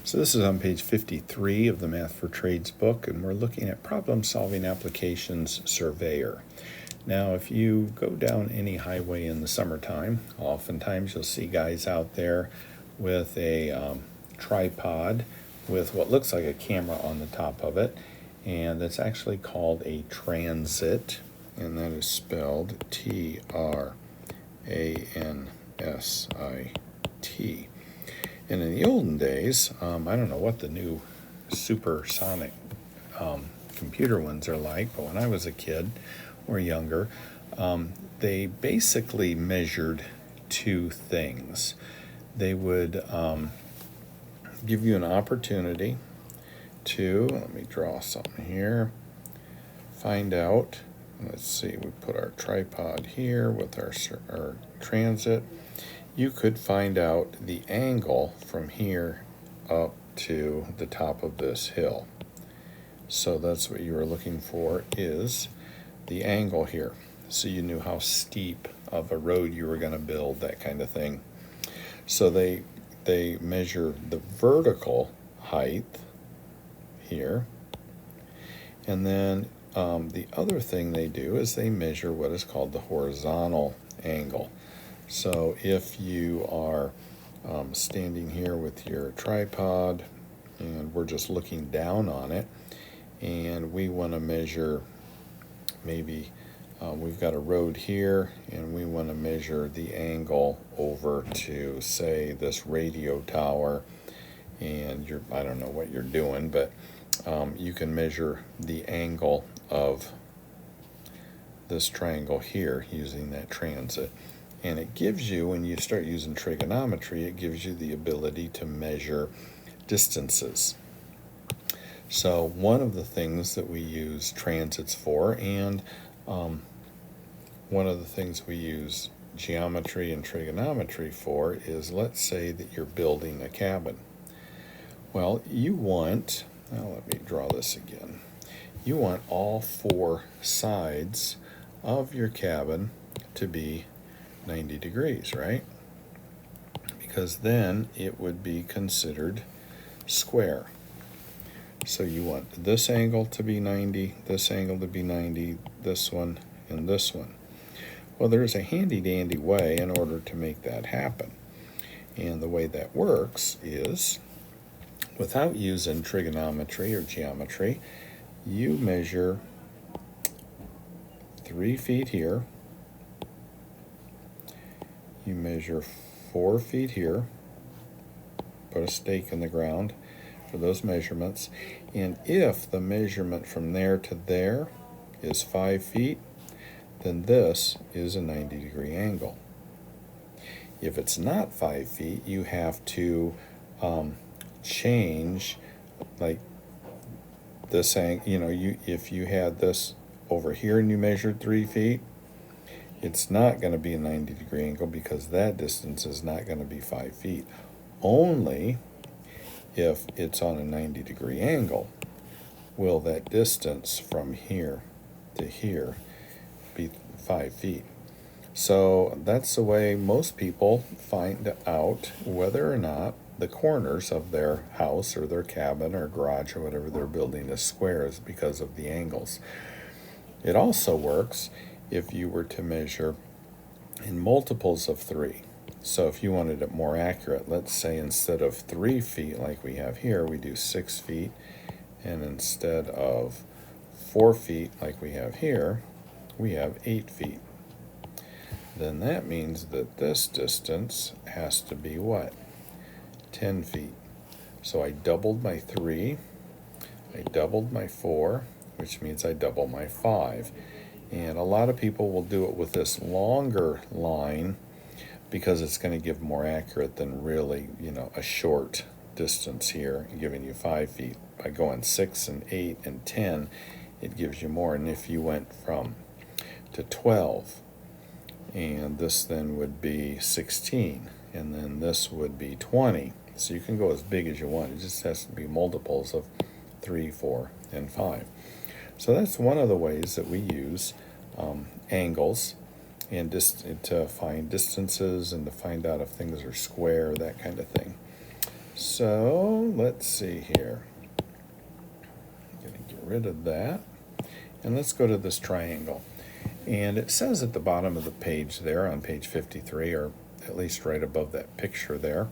So this is on page 53 of the Math for Trades book, and we're looking at problem-solving applications surveyor. Now, if you go down any highway in the summertime, oftentimes you'll see guys out there with a tripod with what looks like a camera on the top of it, and that's actually called a transit, and that is spelled T-R-A-N-S-I-T. And in the olden days, I don't know what the new supersonic computer ones are like, but when I was a kid or younger, they basically measured two things. They would give you an opportunity to, let me draw something here, find out, let's see, we put our tripod here with our transit. You could find out the angle from here up to the top of this hill. So that's what you were looking for, is the angle here. So you knew how steep of a road you were going to build, that kind of thing. So they measure the vertical height here. And then the other thing they do is they measure what is called the horizontal angle. So if you are standing here with your tripod and we're just looking down on it, and we want to measure, maybe we've got a road here and we want to measure the angle over to, say, this radio tower, and I don't know what you're doing, but you can measure the angle of this triangle here using that transit. And it gives you, when you start using trigonometry, it gives you the ability to measure distances. So one of the things that we use transits for, and one of the things we use geometry and trigonometry for, is, let's say that you're building a cabin. Well, you want, now let me draw this again. You want all four sides of your cabin to be 90 degrees, right? Because then it would be considered square. So you want this angle to be 90, this angle to be 90, this one, and this one. Well, there's a handy-dandy way in order to make that happen. And the way that works is, without using trigonometry or geometry, you measure 3 feet here, you measure 4 feet here, put a stake in the ground for those measurements, and if the measurement from there to there is 5 feet, then this is a 90-degree angle. If it's not 5 feet, you have to change, like this angle. If you had this over here and you measured 3 feet, it's not going to be a 90-degree angle because that distance is not going to be 5 feet. Only if it's on a 90-degree angle will that distance from here to here be 5 feet. So that's the way most people find out whether or not the corners of their house or their cabin or garage or whatever they're building is squares, because of the angles. It also works if you were to measure in multiples of 3. So if you wanted it more accurate, let's say instead of 3 feet like we have here, we do 6 feet, and instead of 4 feet like we have here, we have 8 feet. Then that means that this distance has to be what? 10 feet. So I doubled my 3, I doubled my 4, which means I double my 5. And a lot of people will do it with this longer line because it's going to give more accurate than really, a short distance here, giving you 5 feet. By going 6 and 8 and 10, it gives you more. And if you went from to 12, and this then would be 16, and then this would be 20. So you can go as big as you want. It just has to be multiples of 3, 4, and 5. So that's one of the ways that we use angles and to find distances and to find out if things are square, that kind of thing. So let's see here. I'm going to get rid of that. And let's go to this triangle. And it says at the bottom of the page there on page 53, or at least right above that picture there,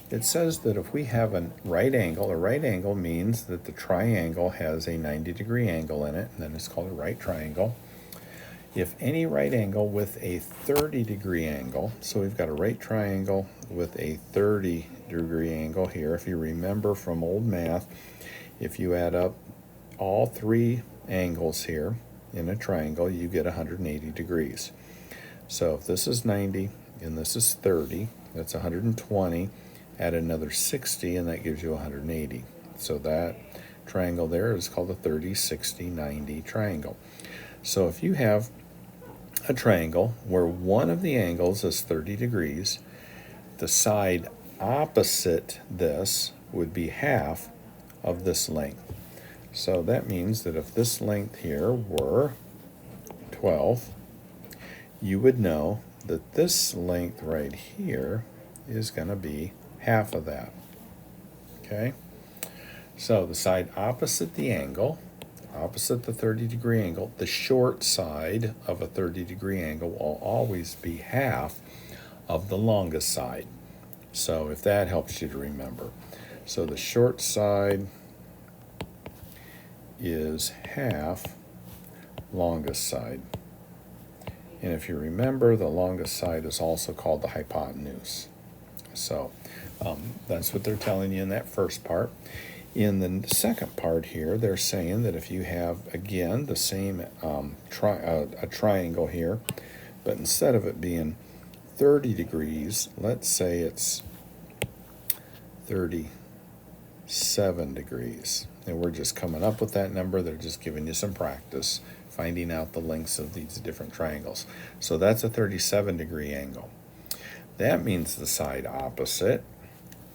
it says that if we have a right angle means that the triangle has a 90-degree angle in it, and then it's called a right triangle. If any right angle with a 30-degree angle, so we've got a right triangle with a 30-degree angle here. If you remember from old math, if you add up all three angles here in a triangle, you get 180 degrees. So if this is 90 and this is 30, that's 120. Add another 60 and that gives you 180. So that triangle there is called a 30, 60, 90 triangle. So if you have a triangle where one of the angles is 30 degrees, the side opposite this would be half of this length. So that means that if this length here were 12, you would know that this length right here is going to be half of that. Okay? So the side opposite the angle, opposite the 30-degree angle, the short side of a 30-degree angle will always be half of the longest side. So if that helps you to remember. So the short side is half longest side. And if you remember, the longest side is also called the hypotenuse. So that's what they're telling you in that first part. In the second part here, they're saying that if you have, again, the same a triangle here, but instead of it being 30 degrees, let's say it's 37 degrees. And we're just coming up with that number. They're just giving you some practice, finding out the lengths of these different triangles. So that's a 37-degree angle. That means the side opposite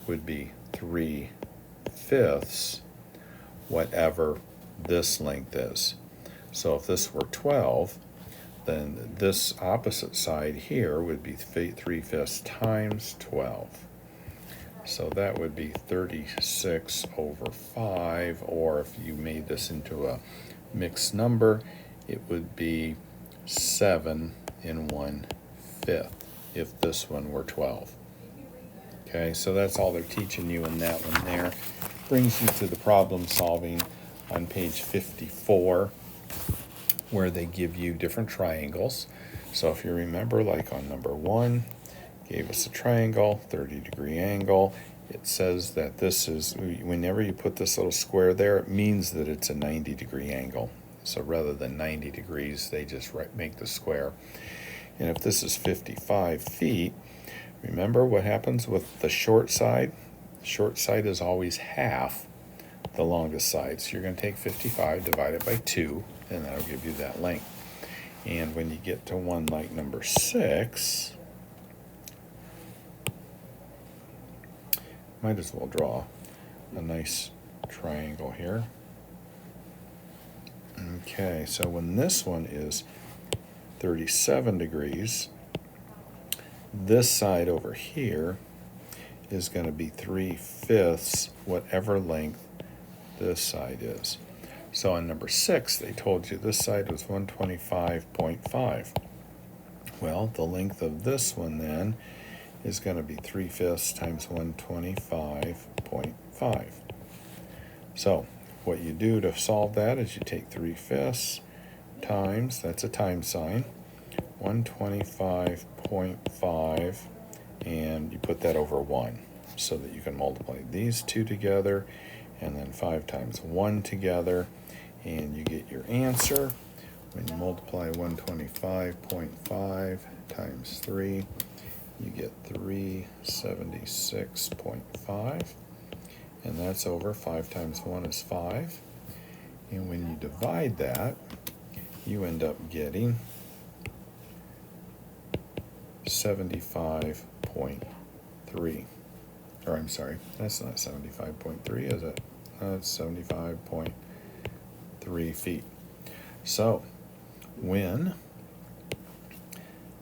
would be 3/5 whatever this length is. So if this were 12, then this opposite side here would be 3/5 times 12. So that would be 36 over 5, or if you made this into a mixed number, it would be 7 1/5 if this one were 12. Okay, so that's all they're teaching you in that one there. Brings you to the problem solving on page 54, where they give you different triangles. So if you remember, like on number 1, gave us a triangle, 30-degree angle. It says that this is, whenever you put this little square there, it means that it's a 90-degree angle. So rather than 90 degrees, they just make the square. And if this is 55 feet, remember what happens with the short side? The short side is always half the longest side. So you're going to take 55, divide it by 2, and that'll give you that length. And when you get to one like number 6, might as well draw a nice triangle here. Okay, so when this one is 37 degrees, this side over here is going to be 3/5 whatever length this side is. So on number 6, they told you this side was 125.5. Well, the length of this one then is going to be 3/5 times 125.5. So what you do to solve that is you take 3/5 times, that's a time sign, 125.5, and you put that over 1 so that you can multiply these two together, and then 5 times 1 together, and you get your answer. When you multiply 125.5 times 3, you get 376.5, and that's over 5 times 1 is 5. And when you divide that, you end up getting 75.3. Or I'm sorry, that's not 75.3, is it? It's 75.3 feet. So when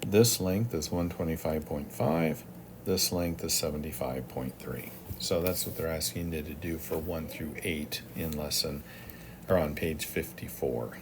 this length is 125.5, this length is 75.3. So that's what they're asking you to do for 1 through 8 in lesson, or on page 54.